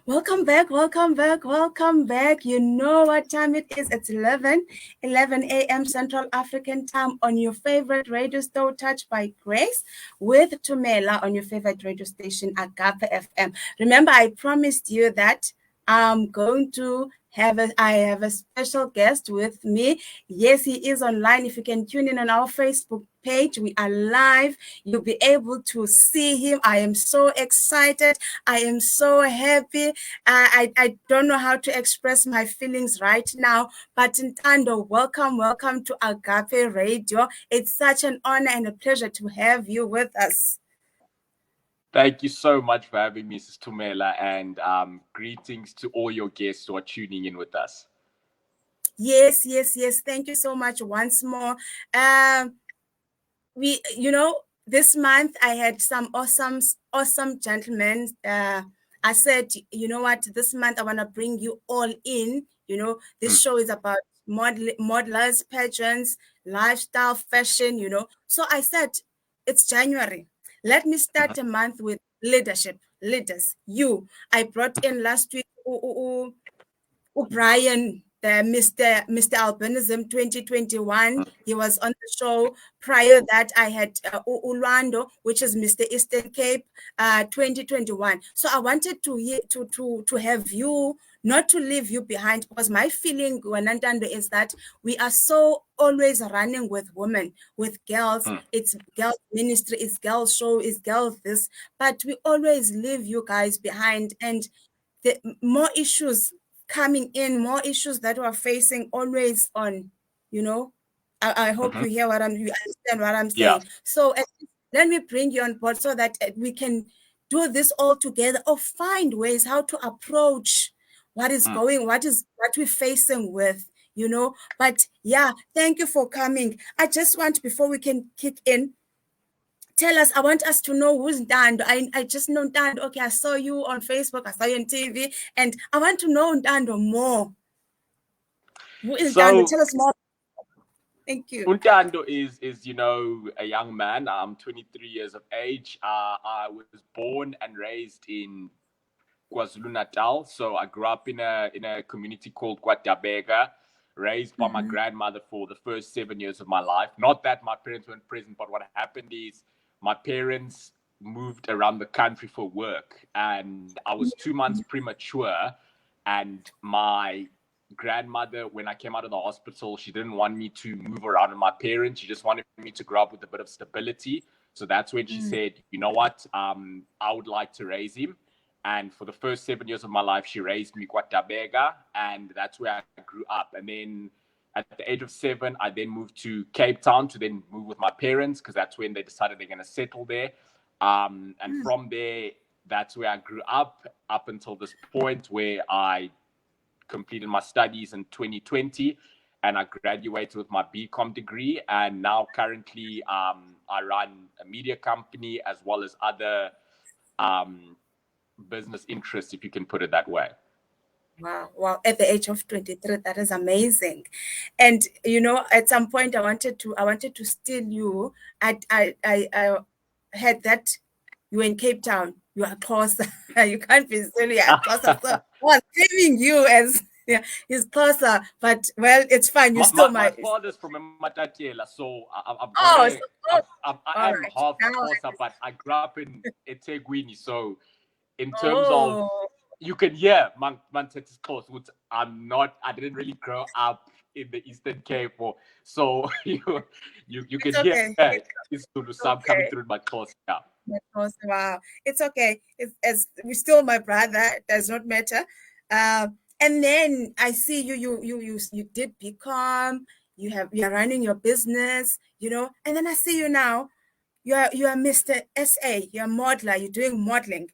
Welcome back, welcome back, welcome back. You know what time it is? It's 11 a.m. Central African time on your favorite radio store, Touched by Grace, with Thumela on your favorite radio station, Agape FM. Remember, I promised you that I'm going to I have a special guest with me. Yes, he is online. If you can tune in on our Facebook page, we are live. You'll be able to see him. I am so excited. I am so happy. I don't know how to express my feelings right now, but Ntando, welcome to Agape Radio. It's such an honor and a pleasure to have you with us. Thank you so much for having me, Mrs. Thumela, and greetings to all your guests who are tuning in with us. Yes. Thank you so much once more. This month I had some awesome gentlemen. I said, you know what, this month I want to bring you all in. This show is about modelers, pageants, lifestyle, fashion, So I said, it's January. Let me start a month with leadership. Leaders, I brought in last week Brian, Mr. Albinism 2021. He was on the show. Prior that, I had Ulwando, which is Mr. Eastern Cape 2021. So I wanted to have you, not to leave you behind, because my feeling when Ntando is that we are so always running with women, with girls. It's girls ministry, it's girls show, it's girls this, but we always leave you guys behind, and the more issues coming in, more issues that we're facing always on, I hope you hear you understand what I'm saying. Yeah. So let me bring you on board so that we can do this all together, or find ways how to approach what is going, what we're facing with, But yeah, thank you for coming. I just want, before we can kick in, tell us, I want us to know who's Ntando. I just know Ntando. Okay, I saw you on Facebook, I saw you on TV, and I want to know Ntando more. Who is Ntando? Tell us more. Thank you. Ntando is a young man. I'm 23 years of age. I was born and raised in KwaZulu-Natal. So I grew up in a community called KwaDabega, raised by my grandmother for the first 7 years of my life. Not that my parents weren't present, but what happened is my parents moved around the country for work, and I was 2 months premature, and my grandmother, when I came out of the hospital, she didn't want me to move around with my parents. She just wanted me to grow up with a bit of stability. So that's when she said, you know what, I would like to raise him. And for the first 7 years of my life, she raised me KwaDabega, and that's where I grew up. And then at the age of 7, I then moved to Cape Town to then move with my parents, because that's when they decided they're going to settle there. And from there, that's where I grew up until this point where I completed my studies in 2020, and I graduated with my Bcom degree. And now currently I run a media company as well as other business interests, if you can put it that way. Wow. At the age of 23, that is amazing. And at some point I wanted to steal you. I had that you were in Cape Town, you are closer. You can't be silly, you are closer. So I was saving you as he's closer, but well, it's fine. You still my father's from Matatiela, so I am half Xhosa, but I grew up in eThekwini. So in terms of, you can hear Mantet's close, which I didn't really grow up in the Eastern Cape, so you can hear it's some coming through my close. Yeah. Wow, it's okay. It's we still my brother. It does not matter. And then I see you did Bcom. You're running your business, and then I see you now. You are Mr. SA. You're a modeler. You're doing modeling.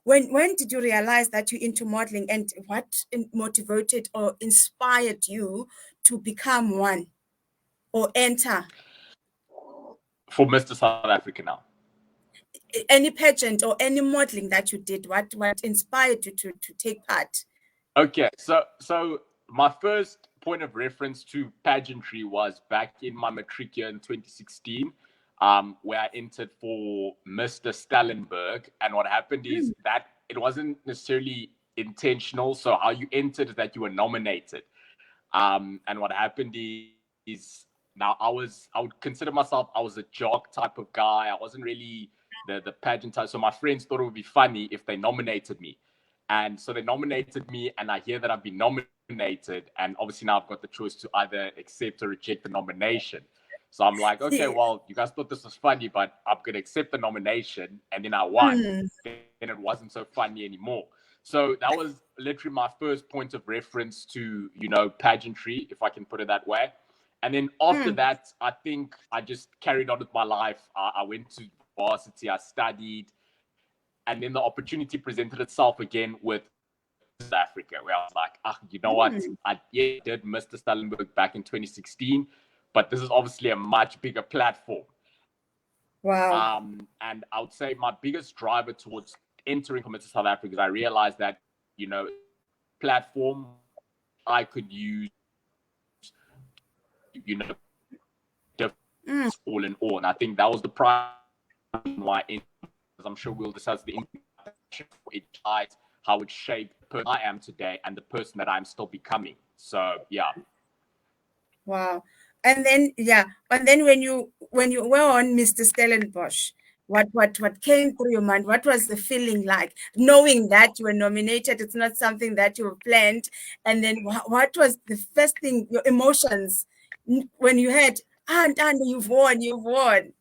When did you realize that you're into modeling, and what motivated or inspired you to become one or enter? For Mr. South Africa now. Any pageant or any modeling that you did, what inspired you to take part? Okay, so my first point of reference to pageantry was back in my matric year in 2016, where I entered for Mr. Stellenberg. And what happened is that it wasn't necessarily intentional. So how you entered is that you were nominated. And what happened is now I would consider myself, I was a jock type of guy. I wasn't really the pageant type. So my friends thought it would be funny if they nominated me. And so they nominated me, and I hear that I've been nominated. And obviously now I've got the choice to either accept or reject the nomination. So I'm like, okay, well, you guys thought this was funny, but I'm going to accept the nomination. And then I won. Then it wasn't so funny anymore. So that was literally my first point of reference to, pageantry, if I can put it that way. And then after that, I think I just carried on with my life. I went to varsity, I studied, and then the opportunity presented itself again with South Africa, where I was like, you know what? I did Mr. Stellenbosch back in 2016, but this is obviously a much bigger platform. Wow. And I would say my biggest driver towards entering for Mr. South Africa is I realized that, platform I could use, all in all. And I think that was the prime why, as I'm sure we'll discuss the it hides how it shaped the person I am today and the person that I'm still becoming. So yeah. Wow. And then when you were on Mr. Stellenbosch, what came through your mind? What was the feeling like, knowing that you were nominated? It's not something that you planned. And then what was the first thing, your emotions when you heard, Ntando, you've won?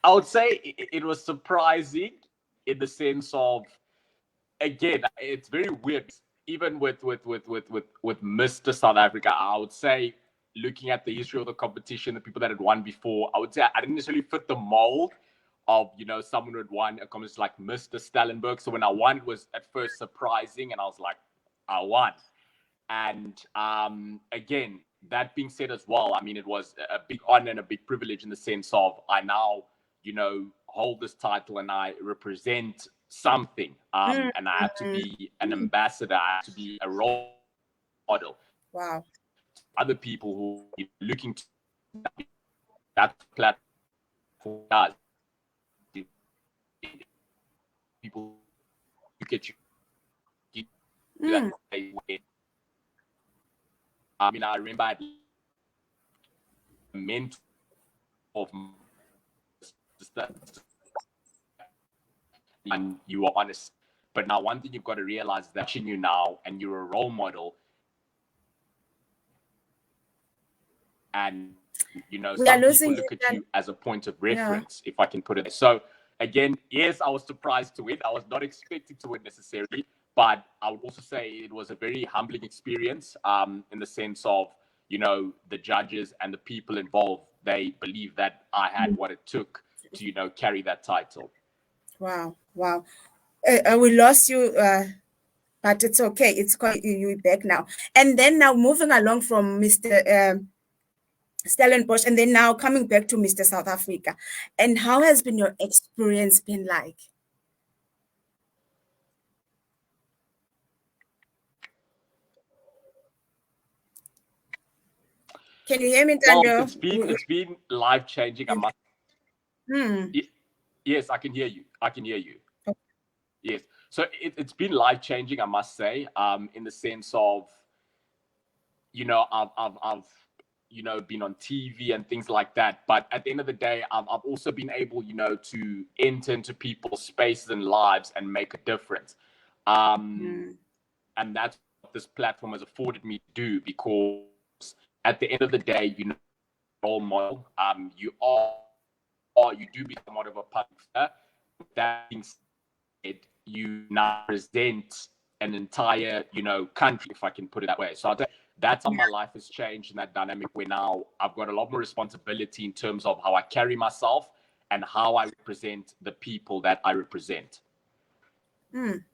I would say it was surprising in the sense of, again, it's very weird. Even with Mr. South Africa, I would say, looking at the history of the competition, the people that had won before, I would say I didn't necessarily fit the mold of, someone who had won a competition like Mr. Stellenbosch. So when I won, it was at first surprising, and I was like, I won. And again, that being said as well, I mean, it was a big honor and a big privilege in the sense of I now, hold this title and I represent something. And I have to be an ambassador. I have to be a role model. Wow. Other people who are looking to that platform does. People look at you. I mean, I remember I had a mentor of and you are honest. But now one thing you've got to realize is that you now and you're a role model. And, some people look at you as a point of reference, if I can put it. So, again, yes, I was surprised to win. I was not expecting to win necessarily. But I would also say it was a very humbling experience in the sense of, the judges and the people involved, they believe that I had what it took to, carry that title. Wow. We lost you, but it's okay. It's quite you back now. And then now moving along from Mr. Stellenbosch, and then now coming back to Mr. South Africa. And how has been your experience been like? Can you hear me, Thando? Well, it's been life-changing. I must. Yes, I can hear you. Okay. Yes. So it's been life-changing, I must say, in the sense of, I've been on TV and things like that. But at the end of the day, I've also been able, to enter into people's spaces and lives and make a difference. And that's what this platform has afforded me to do, because at the end of the day, role model, you do become somewhat of a public figure. That being said, you now present an entire, country, if I can put it that way. So that's how my life has changed in that dynamic, where now I've got a lot more responsibility in terms of how I carry myself and how I represent the people that I represent. When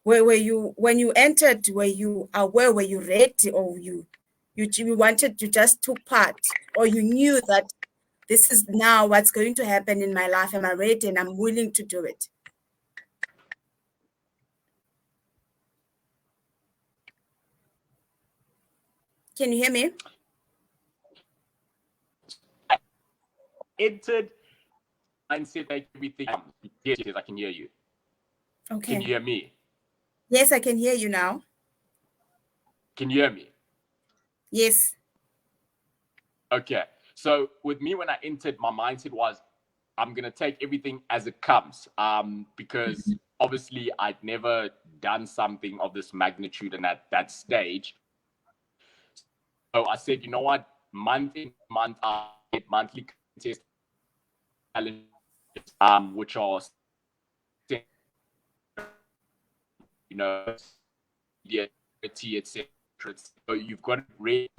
you entered, were you aware, were you ready, or you wanted to just take part, or you knew that this is now what's going to happen in my life? Am I ready and I'm willing to do it? Can you hear me? I entered mindset, make everything. Yes, I can hear you. Okay. Can you hear me? Yes, I can hear you now. Can you hear me? Yes. Okay. So with me, when I entered, my mindset was, I'm gonna take everything as it comes. Because obviously I'd never done something of this magnitude and at that stage. So I said, you know what? Month in, month out, get monthly contest challenges, which are, you know, etc. So you've got to rate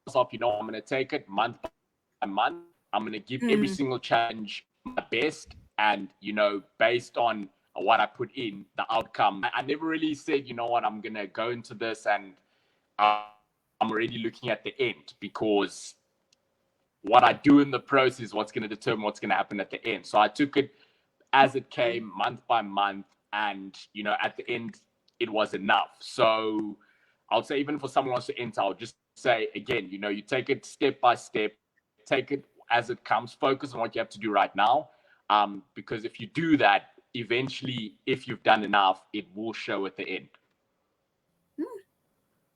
yourself. You know, I'm going to take it month by month. I'm going to give every single challenge my best, and you know, based on what I put in, the outcome. I never really said, you know what, I'm going to go into this and I'm already looking at the end, because what I do in the process is what's going to determine what's going to happen at the end. So I took it as it came, month by month, and you know, at the end, it was enough. So I'll say, even for someone who wants to enter, I'll just say again, you know, you take it step by step, take it as it comes, focus on what you have to do right now. Because if you do that, eventually, if you've done enough, it will show at the end.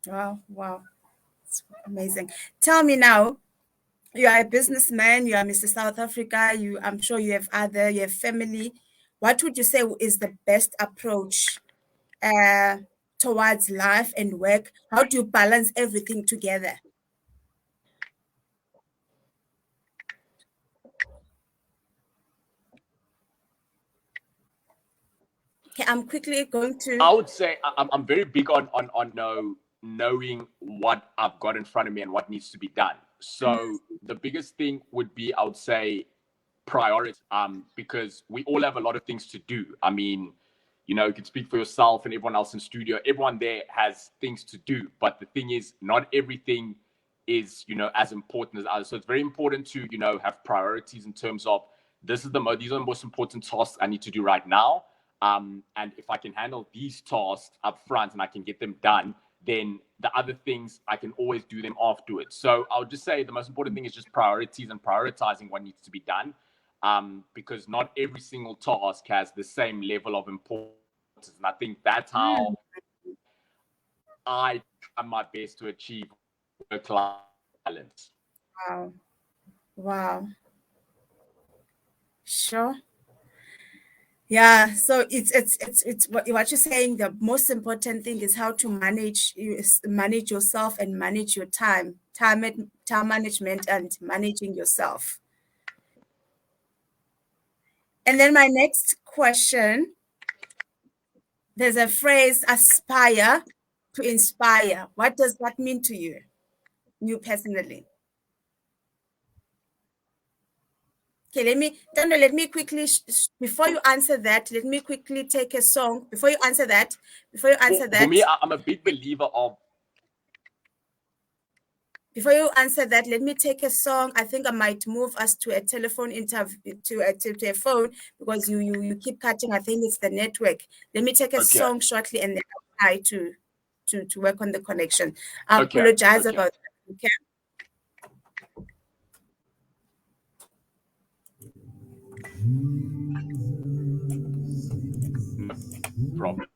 Wow. It's amazing. Tell me now, you are a businessman, you are Mr. South Africa, I'm sure you have family. What would you say is the best approach towards life and work? How do you balance everything together? Okay, I'm quickly going to. I would say I'm very big on knowing what I've got in front of me and what needs to be done. So the biggest thing would be, I would say, priority. Because we all have a lot of things to do. I mean, you know, you can speak for yourself and everyone else in studio. Everyone there has things to do, but the thing is, not everything is, you know, as important as others. So it's very important to, you know, have priorities in terms of, these are the most important tasks I need to do right now. And if I can handle these tasks up front and I can get them done, then the other things I can always do them afterwards. So I would just say the most important thing is just priorities and prioritizing what needs to be done. Because not every single task has the same level of importance. And I think that's how I try my best to achieve work-life balance. Wow. Sure. Yeah, so it's what you're saying. The most important thing is how to manage yourself and manage your time management and managing yourself. And then my next question, there's a phrase, aspire to inspire. What does that mean to you personally? Okay, let me quickly, before you answer that, let me quickly take a song. Before you answer that, For me, I'm a big believer of. Before you answer that, let me take a song. I think I might move us to a telephone interview, to a phone, because you keep cutting. I think it's the network. Let me take a song shortly, and then I'll try to work on the connection. I apologize about that. Okay. No problem.